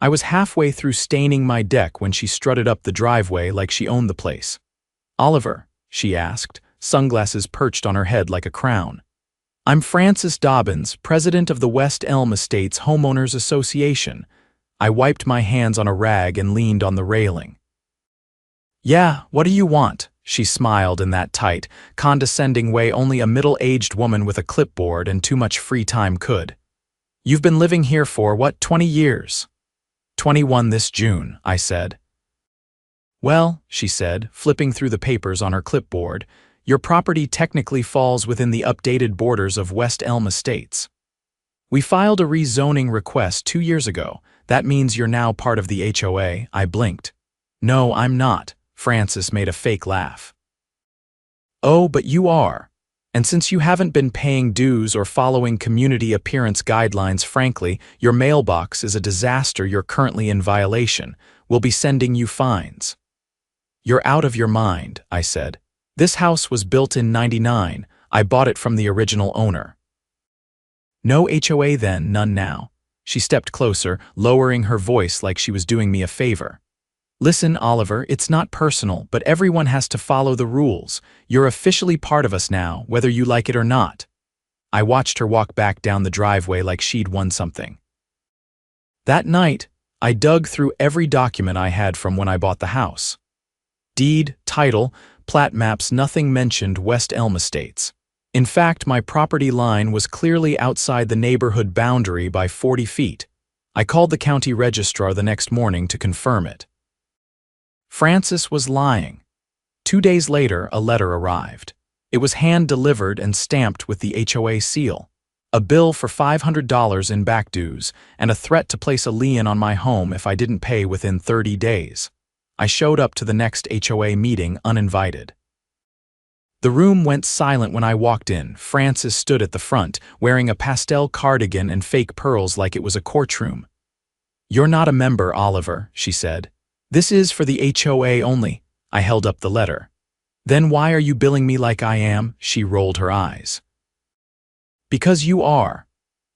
I was halfway through staining my deck when she strutted up the driveway like she owned the place. "Oliver," she asked, sunglasses perched on her head like a crown. "I'm Frances Dobbins, president of the West Elm Estates Homeowners Association." I wiped my hands on a rag and leaned on the railing. "Yeah, what do you want?" She smiled in that tight, condescending way only a middle-aged woman with a clipboard and too much free time could. "You've been living here for, 20 years?" 21 this June, I said. "Well," she said, flipping through the papers on her clipboard, "your property technically falls within the updated borders of West Elm Estates. We filed a rezoning request 2 years ago. That means you're now part of the HOA." I blinked. "No, I'm not." Frances made a fake laugh. "Oh, but you are. And since you haven't been paying dues or following community appearance guidelines, frankly, your mailbox is a disaster. You're currently in violation. We'll be sending you fines." "You're out of your mind," I said. "This house was built in '99. I bought it from the original owner." "No HOA then, none now." She stepped closer, lowering her voice like she was doing me a favor. "Listen, Oliver, it's not personal, but everyone has to follow the rules. You're officially part of us now, whether you like it or not." I watched her walk back down the driveway like she'd won something. That night, I dug through every document I had from when I bought the house. Deed, title, plat maps, nothing mentioned West Elm Estates. In fact, my property line was clearly outside the neighborhood boundary by 40 feet. I called the county registrar the next morning to confirm it. Frances was lying. 2 days later, a letter arrived. It was hand-delivered and stamped with the HOA seal. A bill for $500 in back dues, and a threat to place a lien on my home if I didn't pay within 30 days. I showed up to the next HOA meeting uninvited. The room went silent when I walked in. Frances stood at the front, wearing a pastel cardigan and fake pearls like it was a courtroom. "You're not a member, Oliver," she said. "This is for the HOA only." I held up the letter. "Then why are you billing me like I am?" She rolled her eyes. "Because you are.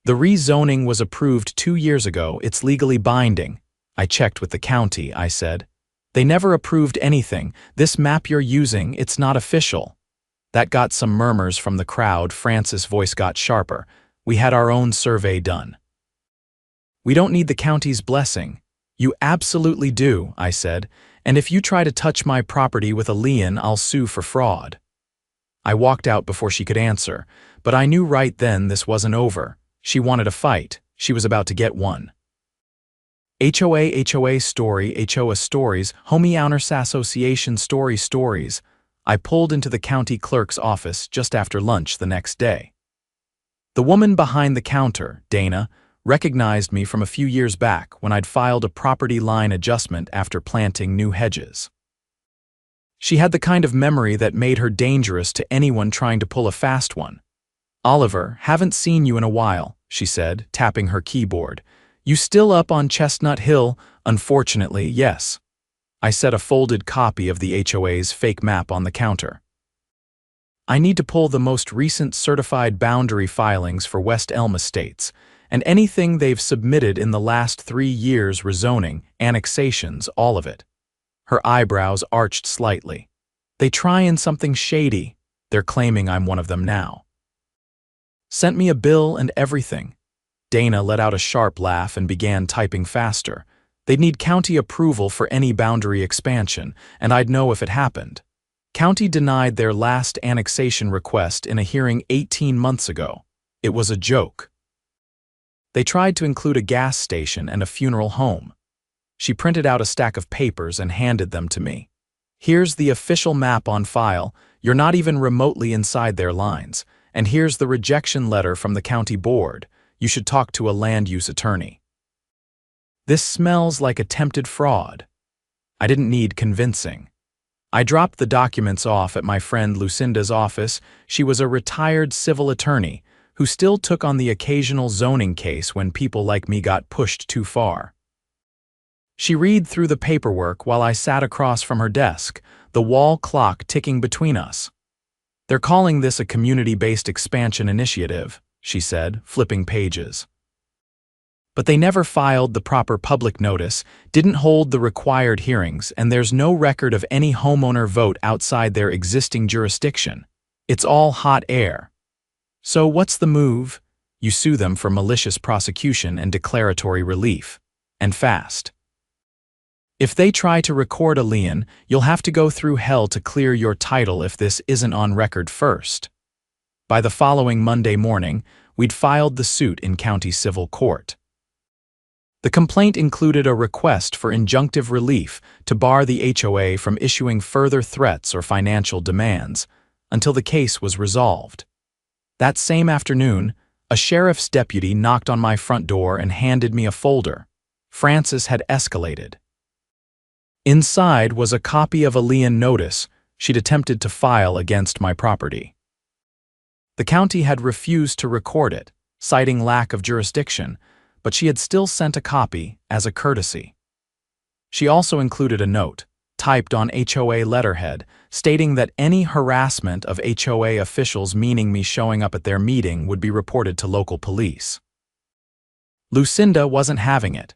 The rezoning was approved 2 years ago. It's legally binding." "I checked with the county," I said. "They never approved anything. This map you're using, it's not official." That got some murmurs from the crowd. Frances' voice got sharper. "We had our own survey done." "We don't need the county's blessing." "You absolutely do," I said, "and if you try to touch my property with a lien, I'll sue for fraud." I walked out before she could answer, but I knew right then this wasn't over. She wanted a fight. She was about to get one. HOA story, HOA stories, Homeowners Association stories. I pulled into the county clerk's office just after lunch the next day. The woman behind the counter, Dana, recognized me from a few years back when I'd filed a property line adjustment after planting new hedges. She had the kind of memory that made her dangerous to anyone trying to pull a fast one. "Oliver, haven't seen you in a while," she said, tapping her keyboard. "You still up on Chestnut Hill?" "Unfortunately, yes." I set a folded copy of the HOA's fake map on the counter. "I need to pull the most recent certified boundary filings for West Elm Estates, and anything they've submitted in the last 3 years, rezoning, annexations, all of it." Her eyebrows arched slightly. "They trying something shady. They're claiming I'm one of them now." "Sent me a bill and everything." Dana let out a sharp laugh and began typing faster. "They'd need county approval for any boundary expansion, and I'd know if it happened. County denied their last annexation request in a hearing 18 months ago. It was a joke. They tried to include a gas station and a funeral home." She printed out a stack of papers and handed them to me. "Here's the official map on file. You're not even remotely inside their lines. And here's the rejection letter from the county board. You should talk to a land use attorney." This smells like attempted fraud. I didn't need convincing. I dropped the documents off at my friend Lucinda's office. She was a retired civil attorney who still took on the occasional zoning case when people like me got pushed too far. She read through the paperwork while I sat across from her desk, the wall clock ticking between us. "They're calling this a community-based expansion initiative," she said, flipping pages. But they never filed the proper public notice, didn't hold the required hearings, and there's no record of any homeowner vote outside their existing jurisdiction. It's all hot air. So what's the move? You sue them for malicious prosecution and declaratory relief. And fast. If they try to record a lien, you'll have to go through hell to clear your title if this isn't on record first. By the following Monday morning, we'd filed the suit in county civil court. The complaint included a request for injunctive relief to bar the HOA from issuing further threats or financial demands until the case was resolved. That same afternoon, a sheriff's deputy knocked on my front door and handed me a folder. Frances had escalated. Inside was a copy of a lien notice she'd attempted to file against my property. The county had refused to record it, citing lack of jurisdiction, but she had still sent a copy as a courtesy. She also included a note, typed on HOA letterhead, stating that any harassment of HOA officials meaning me showing up at their meeting would be reported to local police. Lucinda wasn't having it.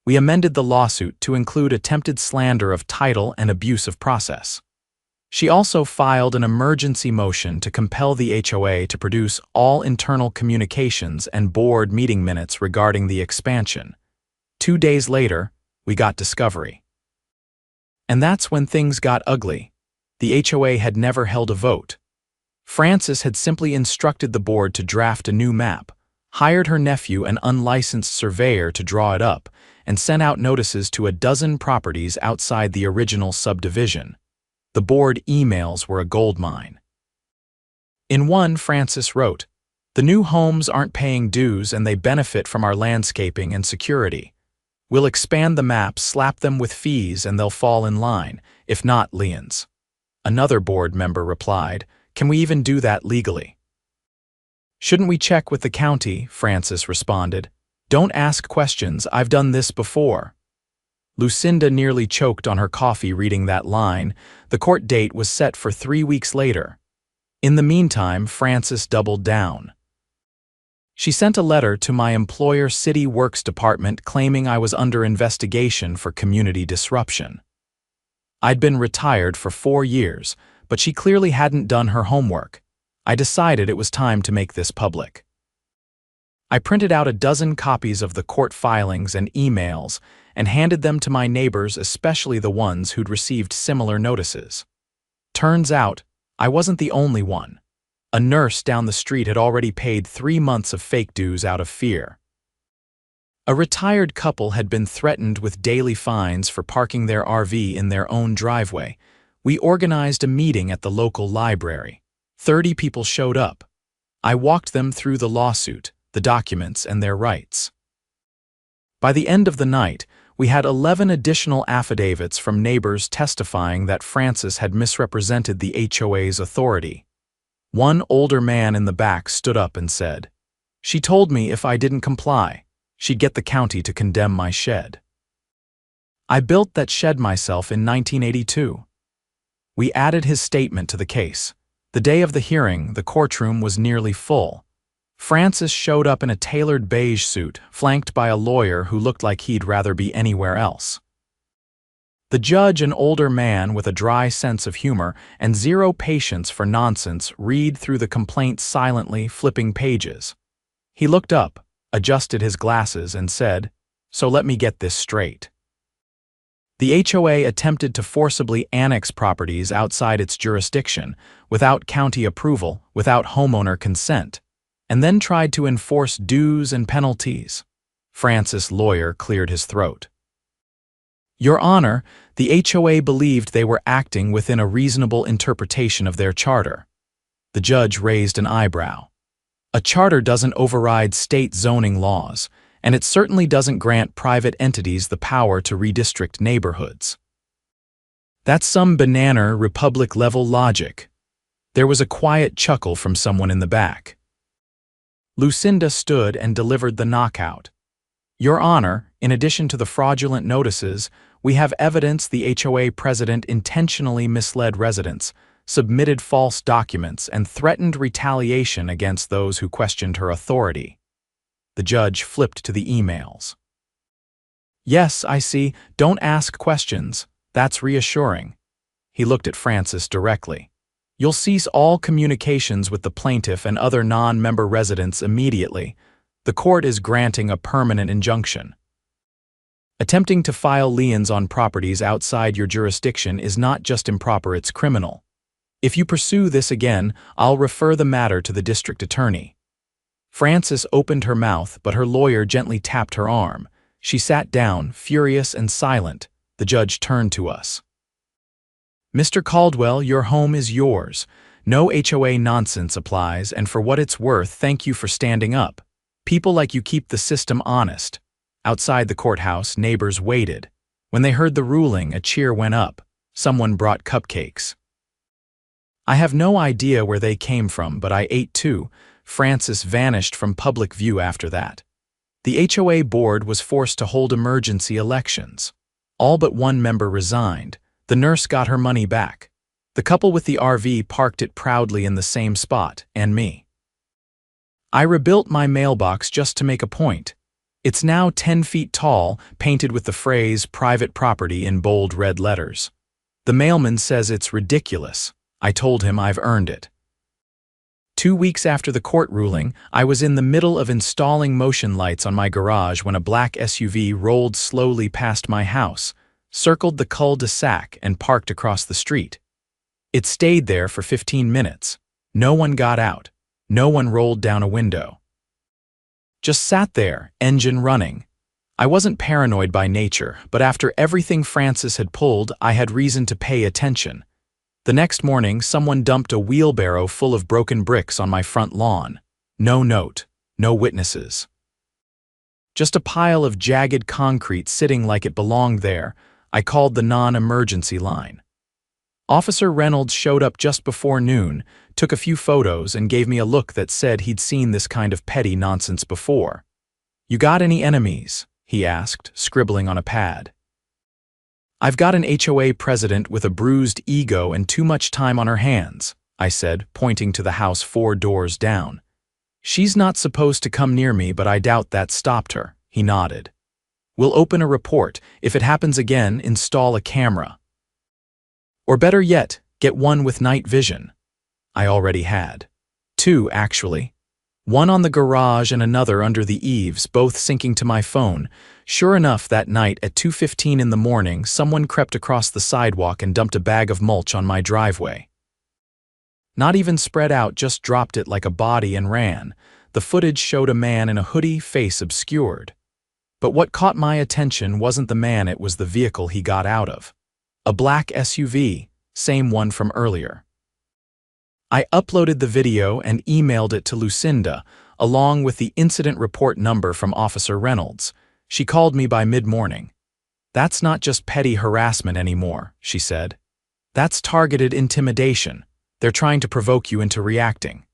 We amended the lawsuit to include attempted slander of title and abuse of process. She also filed an emergency motion to compel the HOA to produce all internal communications and board meeting minutes regarding the expansion. 2 days later, we got discovery. And that's when things got ugly. The HOA had never held a vote. Frances had simply instructed the board to draft a new map, hired her nephew, an unlicensed surveyor, to draw it up, and sent out notices to a dozen properties outside the original subdivision. The board emails were a goldmine. In one, Frances wrote, "The new homes aren't paying dues and they benefit from our landscaping and security. We'll expand the map, slap them with fees, and they'll fall in line, if not liens." Another board member replied, "Can we even do that legally?" "Shouldn't we check with the county?" Frances responded. "Don't ask questions, I've done this before." Lucinda nearly choked on her coffee reading that line. The court date was set for 3 weeks later. In the meantime, Frances doubled down. She sent a letter to my employer City Works Department claiming I was under investigation for community disruption. I'd been retired for 4 years, but she clearly hadn't done her homework. I decided it was time to make this public. I printed out a dozen copies of the court filings and emails and handed them to my neighbors, especially the ones who'd received similar notices. Turns out, I wasn't the only one. A nurse down the street had already paid 3 months of fake dues out of fear. A retired couple had been threatened with daily fines for parking their RV in their own driveway. We organized a meeting at the local library. 30 people showed up. I walked them through the lawsuit, the documents, and their rights. By the end of the night, we had 11 additional affidavits from neighbors testifying that Frances had misrepresented the HOA's authority. One older man in the back stood up and said, "She told me if I didn't comply, she'd get the county to condemn my shed." I built that shed myself in 1982. We added his statement to the case. The day of the hearing, the courtroom was nearly full. Frances showed up in a tailored beige suit, flanked by a lawyer who looked like he'd rather be anywhere else. The judge, an older man with a dry sense of humor and zero patience for nonsense, read through the complaint silently, flipping pages. He looked up, adjusted his glasses, and said, "So let me get this straight. The HOA attempted to forcibly annex properties outside its jurisdiction, without county approval, without homeowner consent, and then tried to enforce dues and penalties." Frances' lawyer cleared his throat. "Your Honor, the HOA believed they were acting within a reasonable interpretation of their charter." The judge raised an eyebrow. "A charter doesn't override state zoning laws, and it certainly doesn't grant private entities the power to redistrict neighborhoods. That's some banana republic-level logic." There was a quiet chuckle from someone in the back. Lucinda stood and delivered the knockout. "Your Honor, in addition to the fraudulent notices, we have evidence the HOA president intentionally misled residents, submitted false documents, and threatened retaliation against those who questioned her authority." The judge flipped to the emails. Yes, I see. Don't ask questions. That's reassuring. He looked at Francis directly. You'll cease all communications with the plaintiff and other non-member residents immediately. The court is granting a permanent injunction. Attempting to file liens on properties outside your jurisdiction is not just improper, it's criminal. If you pursue this again, I'll refer the matter to the district attorney. Frances opened her mouth, but her lawyer gently tapped her arm. She sat down, furious and silent. The judge turned to us. Mr. Caldwell, your home is yours. No HOA nonsense applies, and for what it's worth, thank you for standing up. People like you keep the system honest. Outside the courthouse, neighbors waited. When they heard the ruling, a cheer went up. Someone brought cupcakes. I have no idea where they came from, but I ate too. Francis vanished from public view after that. The HOA board was forced to hold emergency elections. All but one member resigned. The nurse got her money back. The couple with the RV parked it proudly in the same spot, and me. I rebuilt my mailbox just to make a point. It's now 10 feet tall, painted with the phrase "private property" in bold red letters. The mailman says it's ridiculous. I told him I've earned it. 2 weeks after the court ruling, I was in the middle of installing motion lights on my garage when a black SUV rolled slowly past my house, circled the cul-de-sac, and parked across the street. It stayed there for 15 minutes. No one got out. No one rolled down a window. Just sat there, engine running. I wasn't paranoid by nature, but after everything Francis had pulled, I had reason to pay attention. The next morning, someone dumped a wheelbarrow full of broken bricks on my front lawn. No note, no witnesses. Just a pile of jagged concrete sitting like it belonged there. I called the non-emergency line. Officer Reynolds showed up just before noon, took a few photos, and gave me a look that said he'd seen this kind of petty nonsense before. "You got any enemies?" he asked, scribbling on a pad. "I've got an HOA president with a bruised ego and too much time on her hands," I said, pointing to the house 4 doors down. "She's not supposed to come near me, but I doubt that stopped her," he nodded. "We'll open a report. If it happens again, install a camera. Or better yet, get one with night vision." I already had. 2, actually. One on the garage and another under the eaves, both syncing to my phone. Sure enough, that night at 2:15 in the morning, someone crept across the sidewalk and dumped a bag of mulch on my driveway. Not even spread out, just dropped it like a body and ran. The footage showed a man in a hoodie, face obscured. But what caught my attention wasn't the man, it was the vehicle he got out of. A black SUV, same one from earlier. I uploaded the video and emailed it to Lucinda, along with the incident report number from Officer Reynolds. She called me by mid-morning. "That's not just petty harassment anymore," she said. "That's targeted intimidation. They're trying to provoke you into reacting.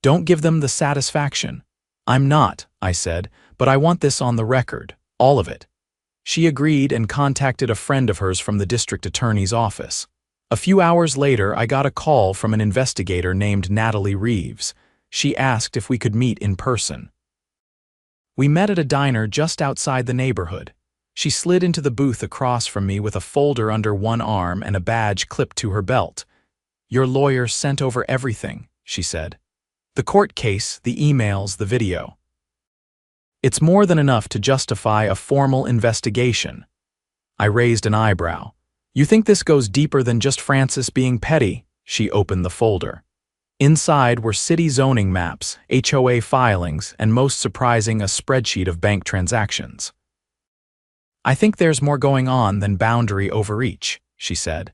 Don't give them the satisfaction." "I'm not," I said, "but I want this on the record, all of it." She agreed and contacted a friend of hers from the district attorney's office. A few hours later, I got a call from an investigator named Natalie Reeves. She asked if we could meet in person. We met at a diner just outside the neighborhood. She slid into the booth across from me with a folder under one arm and a badge clipped to her belt. "Your lawyer sent over everything," she said. "The court case, the emails, the video. It's more than enough to justify a formal investigation." I raised an eyebrow. "You think this goes deeper than just Francis being petty?" She opened the folder. Inside were city zoning maps, HOA filings, and most surprising, a spreadsheet of bank transactions. "I think there's more going on than boundary overreach," she said.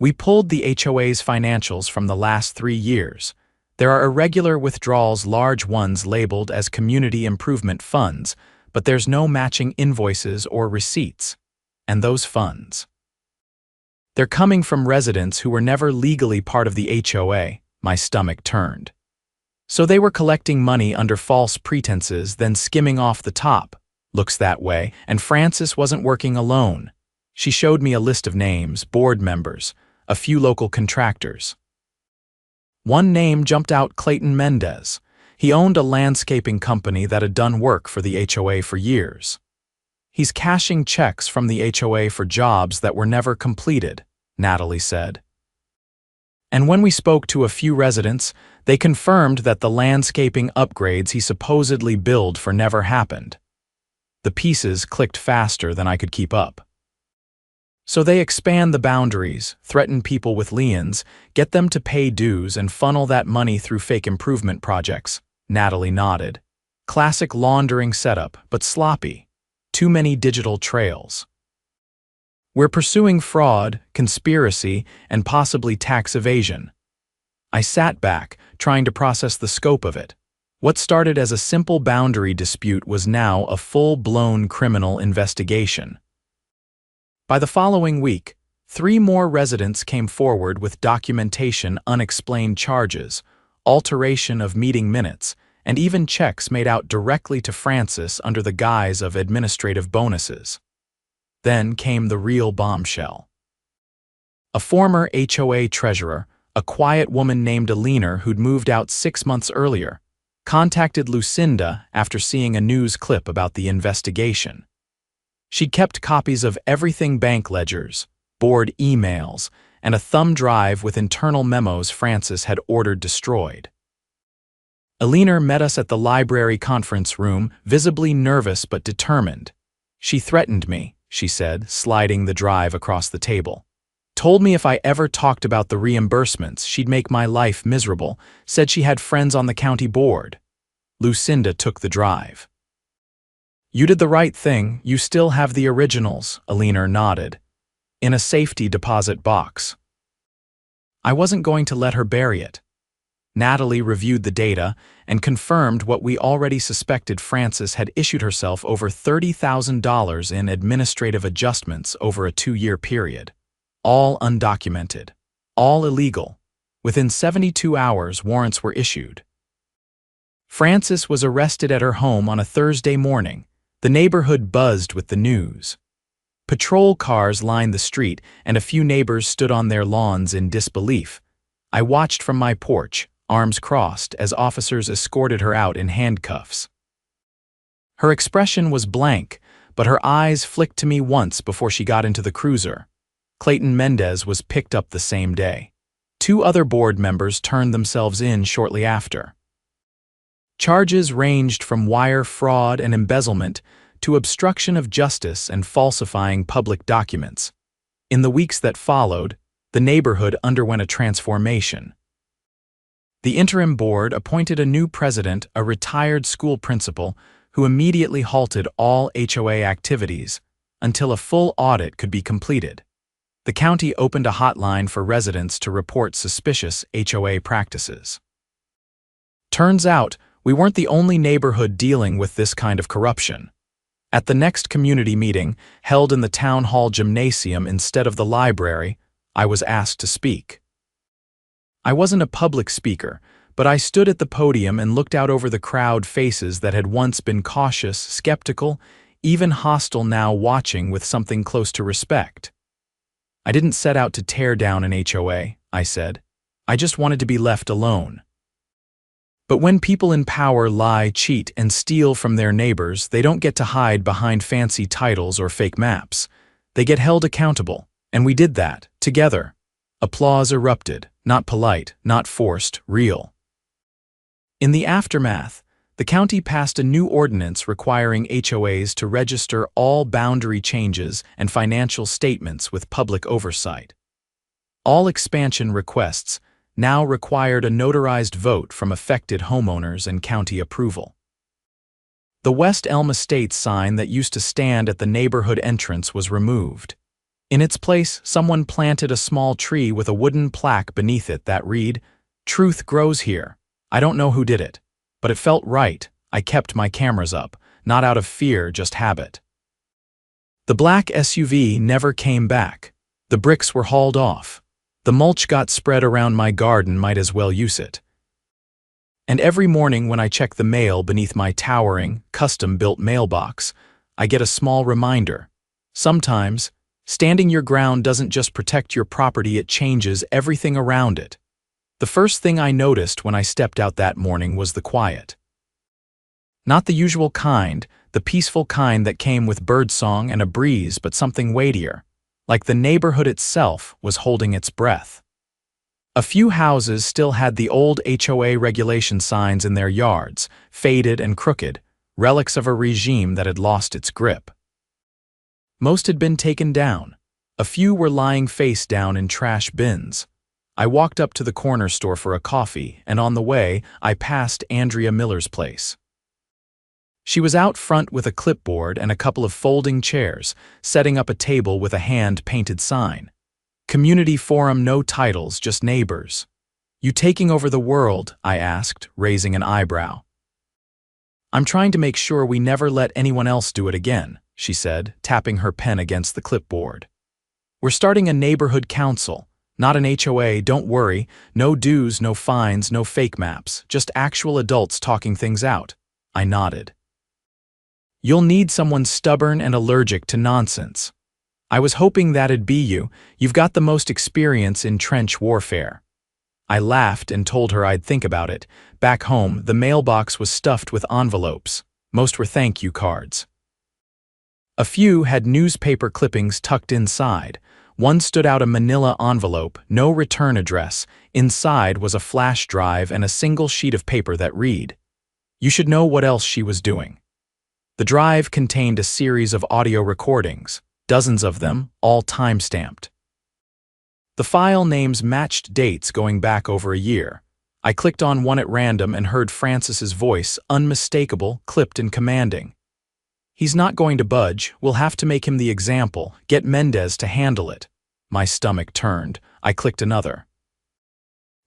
"We pulled the HOA's financials from the last 3 years. There are irregular withdrawals, large ones labeled as community improvement funds, but there's no matching invoices or receipts. And those funds, they're coming from residents who were never legally part of the HOA." My stomach turned. "So they were collecting money under false pretenses, then skimming off the top. Looks that way, and Francis wasn't working alone." She showed me a list of names, board members, a few local contractors. One name jumped out: Clayton Mendez. He owned a landscaping company that had done work for the HOA for years. He's cashing checks from the HOA for jobs that were never completed, Natalie said. And when we spoke to a few residents, they confirmed that the landscaping upgrades he supposedly billed for never happened. The pieces clicked faster than I could keep up. So they expand the boundaries, threaten people with liens, get them to pay dues and funnel that money through fake improvement projects, Natalie nodded. Classic laundering setup, but sloppy. Too many digital trails. We're pursuing fraud, conspiracy, and possibly tax evasion. I sat back, trying to process the scope of it. What started as a simple boundary dispute was now a full-blown criminal investigation. By the following week, 3 more residents came forward with documentation, unexplained charges, alteration of meeting minutes, and even checks made out directly to Francis under the guise of administrative bonuses. Then came the real bombshell. A former HOA treasurer, a quiet woman named Alina who'd moved out 6 months earlier, contacted Lucinda after seeing a news clip about the investigation. She'd kept copies of everything: bank ledgers, board emails, and a thumb drive with internal memos Francis had ordered destroyed. Alina met us at the library conference room, visibly nervous but determined. She threatened me, she said, sliding the drive across the table. Told me if I ever talked about the reimbursements, she'd make my life miserable, said she had friends on the county board. Lucinda took the drive. You did the right thing, you still have the originals, Alina nodded. In a safety deposit box. I wasn't going to let her bury it. Natalie reviewed the data and confirmed what we already suspected: Francis had issued herself over $30,000 in administrative adjustments over a 2-year period. All undocumented. All illegal. Within 72 hours, warrants were issued. Francis was arrested at her home on a Thursday morning. The neighborhood buzzed with the news. Patrol cars lined the street, and a few neighbors stood on their lawns in disbelief. I watched from my porch, arms crossed, as officers escorted her out in handcuffs. Her expression was blank, but her eyes flicked to me once before she got into the cruiser. Clayton Mendez was picked up the same day. 2 other board members turned themselves in shortly after. Charges ranged from wire fraud and embezzlement to obstruction of justice and falsifying public documents. In the weeks that followed, the neighborhood underwent a transformation. The interim board appointed a new president, a retired school principal, who immediately halted all HOA activities until a full audit could be completed. The county opened a hotline for residents to report suspicious HOA practices. Turns out, we weren't the only neighborhood dealing with this kind of corruption. At the next community meeting, held in the town hall gymnasium instead of the library, I was asked to speak. I wasn't a public speaker, but I stood at the podium and looked out over the crowd, faces that had once been cautious, skeptical, even hostile, now watching with something close to respect. I didn't set out to tear down an HOA, I said. I just wanted to be left alone. But when people in power lie, cheat, and steal from their neighbors, they don't get to hide behind fancy titles or fake maps. They get held accountable, and we did that, together. Applause erupted, not polite, not forced, real. In the aftermath, the county passed a new ordinance requiring HOAs to register all boundary changes and financial statements with public oversight. All expansion requests now required a notarized vote from affected homeowners and county approval. The West Elm Estates sign that used to stand at the neighborhood entrance was removed. In its place, someone planted a small tree with a wooden plaque beneath it that read, "Truth grows here." I don't know who did it, but it felt right. I kept my cameras up, not out of fear, just habit. The black SUV never came back. The bricks were hauled off. The mulch got spread around my garden, might as well use it. And every morning when I check the mail beneath my towering, custom-built mailbox, I get a small reminder. Sometimes, standing your ground doesn't just protect your property, it changes everything around it. The first thing I noticed when I stepped out that morning was the quiet. Not the usual kind, the peaceful kind that came with birdsong and a breeze, but something weightier, like the neighborhood itself was holding its breath. A few houses still had the old HOA regulation signs in their yards, faded and crooked, relics of a regime that had lost its grip. Most had been taken down. A few were lying face down in trash bins. I walked up to the corner store for a coffee, and on the way, I passed Andrea Miller's place. She was out front with a clipboard and a couple of folding chairs, setting up a table with a hand-painted sign. Community forum, no titles, just neighbors. "You taking over the world?" I asked, raising an eyebrow. "I'm trying to make sure we never let anyone else do it again," she said, tapping her pen against the clipboard. "We're starting a neighborhood council, not an HOA, don't worry, no dues, no fines, no fake maps, just actual adults talking things out." I nodded. "You'll need someone stubborn and allergic to nonsense. I was hoping that'd be you. You've got the most experience in trench warfare." I laughed and told her I'd think about it. Back home, the mailbox was stuffed with envelopes. Most were thank you cards. A few had newspaper clippings tucked inside. One stood out, a manila envelope, no return address. Inside was a flash drive and a single sheet of paper that read, "You should know what else she was doing." The drive contained a series of audio recordings, dozens of them, all time-stamped. The file names matched dates going back over a year. I clicked on one at random and heard Francis's voice, unmistakable, clipped and commanding. "He's not going to budge. We'll have to make him the example. Get Mendez to handle it." My stomach turned. I clicked another.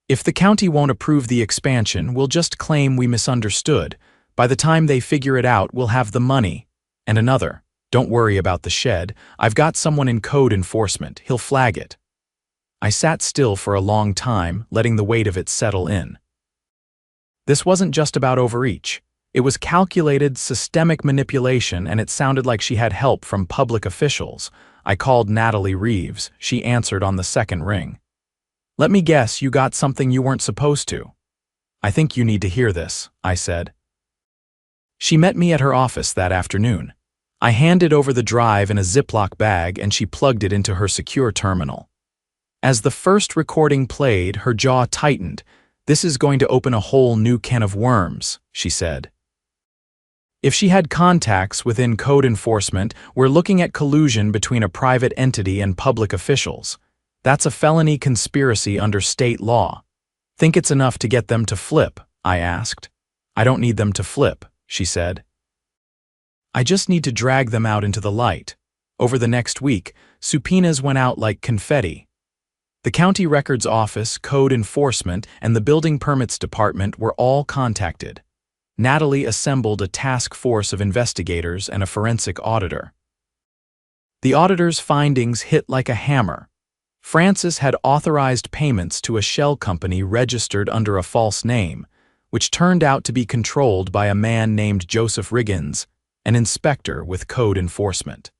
"If the county won't approve the expansion, we'll just claim we misunderstood. By the time they figure it out, we'll have the money." And another. "Don't worry about the shed. I've got someone in code enforcement. He'll flag it." I sat still for a long time, letting the weight of it settle in. This wasn't just about overreach. It was calculated, systemic manipulation, and it sounded like she had help from public officials. I called Natalie Reeves. She answered on the second ring. "Let me guess, you got something you weren't supposed to." "I think you need to hear this," I said. She met me at her office that afternoon. I handed over the drive in a Ziploc bag and she plugged it into her secure terminal. As the first recording played, her jaw tightened. "This is going to open a whole new can of worms," she said. If she had contacts within code enforcement, we're looking at collusion between a private entity and public officials. That's a felony conspiracy under state law. "Think it's enough to get them to flip?" I asked. "I don't need them to flip," she said. "I just need to drag them out into the light." Over the next week, subpoenas went out like confetti. The county records office, code enforcement, and the building permits department were all contacted. Natalie assembled a task force of investigators and a forensic auditor. The auditor's findings hit like a hammer. Francis had authorized payments to a shell company registered under a false name, which turned out to be controlled by a man named Joseph Riggins, an inspector with code enforcement.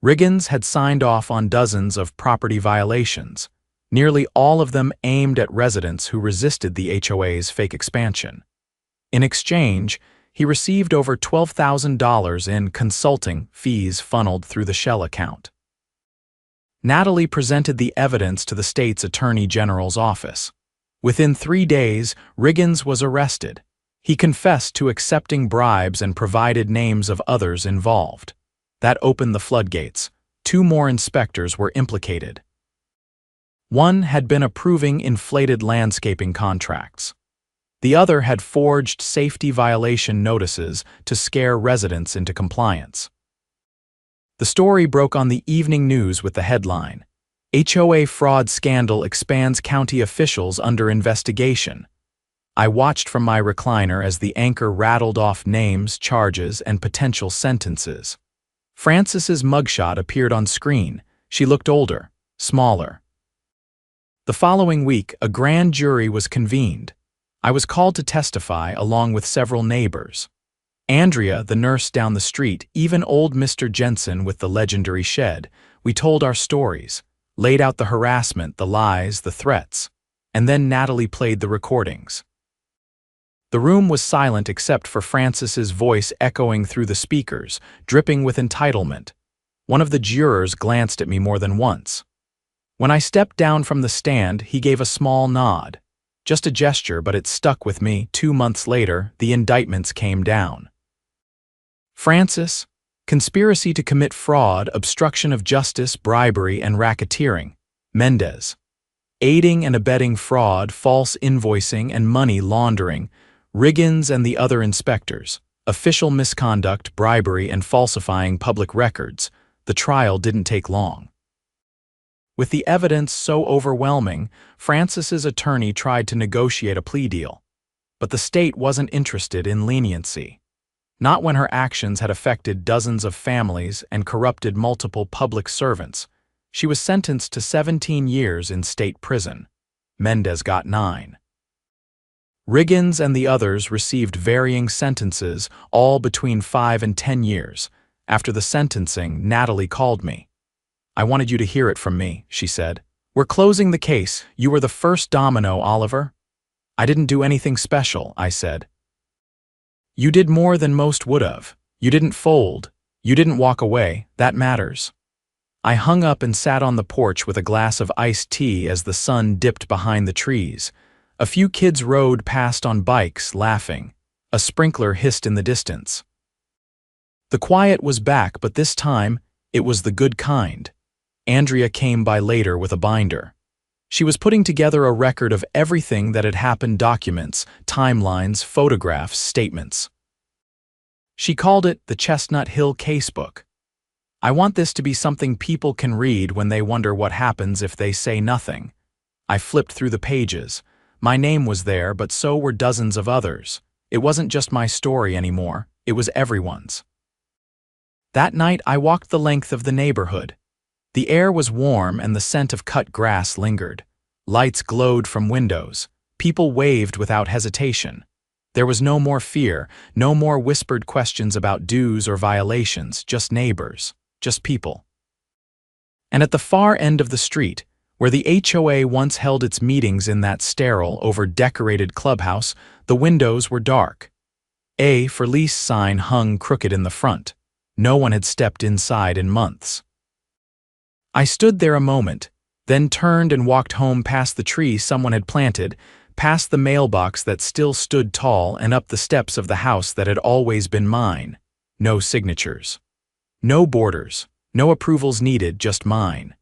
Riggins had signed off on dozens of property violations, nearly all of them aimed at residents who resisted the HOA's fake expansion. In exchange, he received over $12,000 in consulting fees funneled through the shell account. Natalie presented the evidence to the state's attorney general's office. Within 3 days, Riggins was arrested. He confessed to accepting bribes and provided names of others involved. That opened the floodgates. 2 more inspectors were implicated. One had been approving inflated landscaping contracts. The other had forged safety violation notices to scare residents into compliance. The story broke on the evening news with the headline, "HOA fraud scandal expands county officials under investigation." I watched from my recliner as the anchor rattled off names, charges, and potential sentences. Francis's mugshot appeared on screen. She looked older, smaller. The following week, a grand jury was convened. I was called to testify along with several neighbors. Andrea, the nurse down the street, even old Mr. Jensen with the legendary shed. We told our stories, laid out the harassment, the lies, the threats, and then Natalie played the recordings. The room was silent except for Francis's voice echoing through the speakers, dripping with entitlement. One of the jurors glanced at me more than once. When I stepped down from the stand, he gave a small nod. Just a gesture, but it stuck with me. 2 months later, the indictments came down. Francis: conspiracy to commit fraud, obstruction of justice, bribery, and racketeering. Mendez: aiding and abetting fraud, false invoicing, and money laundering. Riggins and the other inspectors: official misconduct, bribery, and falsifying public records. The trial didn't take long. With the evidence so overwhelming, Francis's attorney tried to negotiate a plea deal. But the state wasn't interested in leniency. Not when her actions had affected dozens of families and corrupted multiple public servants. She was sentenced to 17 years in state prison. Mendez got 9. Riggins and the others received varying sentences, all between 5 and 10 years. After the sentencing, Natalie called me. "I wanted you to hear it from me," she said. "We're closing the case. You were the first domino, Oliver." "I didn't do anything special," I said. "You did more than most would have. You didn't fold. You didn't walk away. That matters." I hung up and sat on the porch with a glass of iced tea as the sun dipped behind the trees. A few kids rode past on bikes, laughing. A sprinkler hissed in the distance. The quiet was back, but this time, it was the good kind. Andrea came by later with a binder. She was putting together a record of everything that had happened: documents, timelines, photographs, statements. She called it the Chestnut Hill Casebook. "I want this to be something people can read when they wonder what happens if they say nothing." I flipped through the pages. My name was there, but so were dozens of others. It wasn't just my story anymore, it was everyone's. That night I walked the length of the neighborhood. The air was warm and the scent of cut grass lingered. Lights glowed from windows. People waved without hesitation. There was no more fear, no more whispered questions about dues or violations, just neighbors, just people. And at the far end of the street, where the HOA once held its meetings in that sterile, over-decorated clubhouse, the windows were dark. A for lease sign hung crooked in the front. No one had stepped inside in months. I stood there a moment, then turned and walked home past the tree someone had planted, past the mailbox that still stood tall, and up the steps of the house that had always been mine. No signatures. No borders. No approvals needed, just mine.